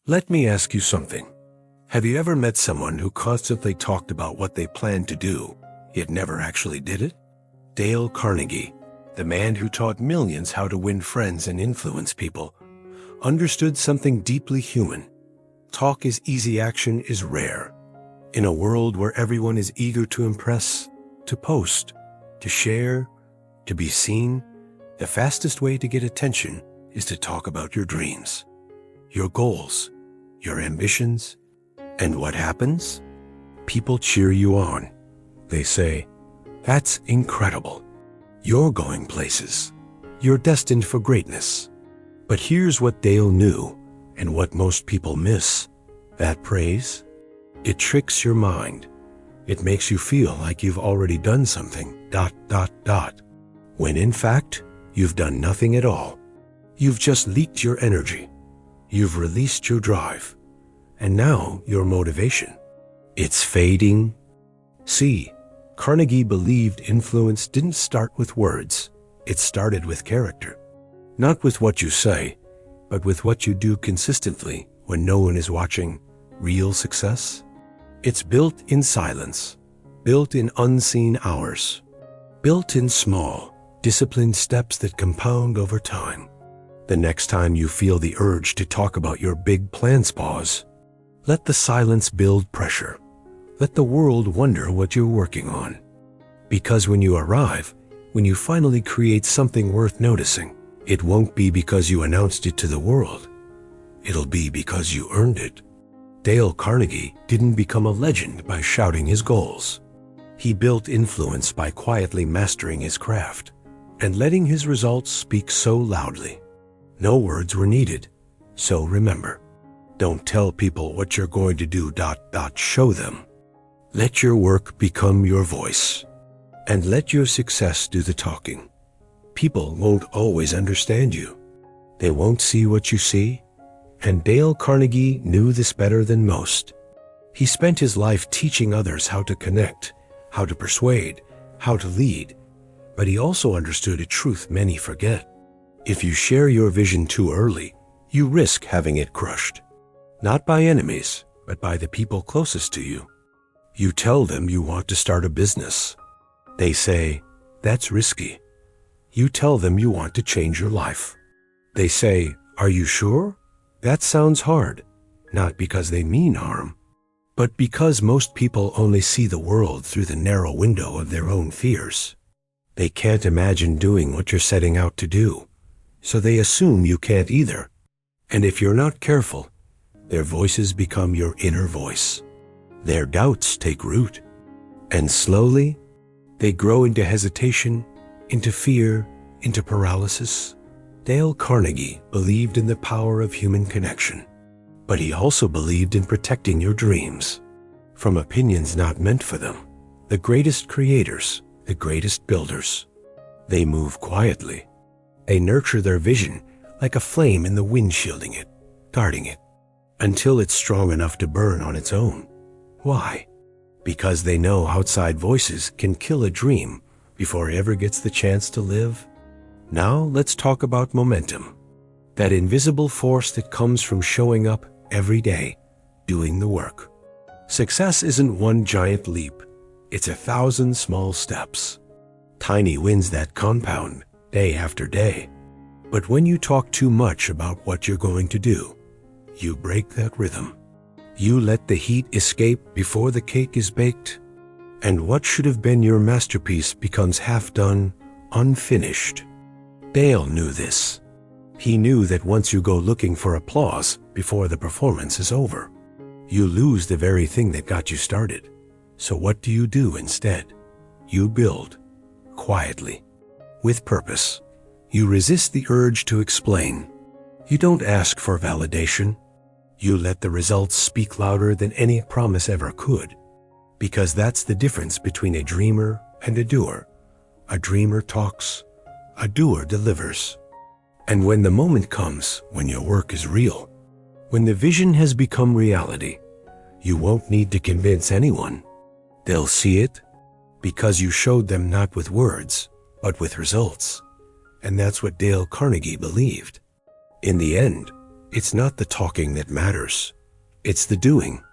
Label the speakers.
Speaker 1: Let me ask you something. Have you ever met someone who constantly talked about what they planned to do, yet never actually did it? Dale Carnegie, the man who taught millions how to win friends and influence people, understood something deeply human. Talk is easy, action is rare. In a world where everyone is eager to impress, to post, to share, to be seen, the fastest way to get attention is to talk about your dreams, your goals, your ambitions. And what happens? People cheer you on. They say, "That's incredible. You're going places. You're destined for greatness." But here's what Dale knew, and what most people miss. That praise? It tricks your mind. It makes you feel like you've already done something, ... when in fact, you've done nothing at all. You've just leaked your energy. You've released your drive. And now your motivation. It's fading. See, Carnegie believed influence didn't start with words. It started with character. Not with what you say, but with what you do consistently when no one is watching. Real success? It's built in silence, built in unseen hours, built in small, disciplined steps that compound over time. The next time you feel the urge to talk about your big plans, pause. Let the silence build pressure. Let the world wonder what you're working on. Because when you arrive, when you finally create something worth noticing, it won't be because you announced it to the world. It'll be because you earned it. Dale Carnegie didn't become a legend by shouting his goals. He built influence by quietly mastering his craft and letting his results speak so loudly. No words were needed. So remember, don't tell people what you're going to do. Show them. Let your work become your voice, and let your success do the talking. People won't always understand you. They won't see what you see, and Dale Carnegie knew this better than most. He spent his life teaching others how to connect, how to persuade, how to lead, but he also understood a truth many forget. If you share your vision too early, you risk having it crushed. Not by enemies, but by the people closest to you. You tell them you want to start a business. They say, "That's risky." You tell them you want to change your life. They say, "Are you sure? That sounds hard." Not because they mean harm, but because most people only see the world through the narrow window of their own fears. They can't imagine doing what you're setting out to do, so they assume you can't either. And if you're not careful, their voices become your inner voice. Their doubts take root, and slowly, they grow into hesitation, into fear, into paralysis. Dale Carnegie believed in the power of human connection, but he also believed in protecting your dreams from opinions not meant for them. The greatest creators, the greatest builders, they move quietly. They nurture their vision like a flame in the wind, shielding it, guarding it, until it's strong enough to burn on its own. Why? Because they know outside voices can kill a dream before it ever gets the chance to live. Now let's talk about momentum. That invisible force that comes from showing up every day, doing the work. Success isn't one giant leap. It's 1,000 small steps. Tiny wins that compound day after day. But when you talk too much about what you're going to do, you break that rhythm. You let the heat escape before the cake is baked, and what should have been your masterpiece becomes half done, unfinished. Dale knew this. He knew that once you go looking for applause before the performance is over, you lose the very thing that got you started. So what do you do instead? You build, quietly, with purpose. You resist the urge to explain. You don't ask for validation. You let the results speak louder than any promise ever could. Because that's the difference between a dreamer and a doer. A dreamer talks, a doer delivers. And when the moment comes, when your work is real, when the vision has become reality, you won't need to convince anyone. They'll see it because you showed them not with words, but with results. And that's what Dale Carnegie believed. In the end, It's not the talking that matters. It's the doing.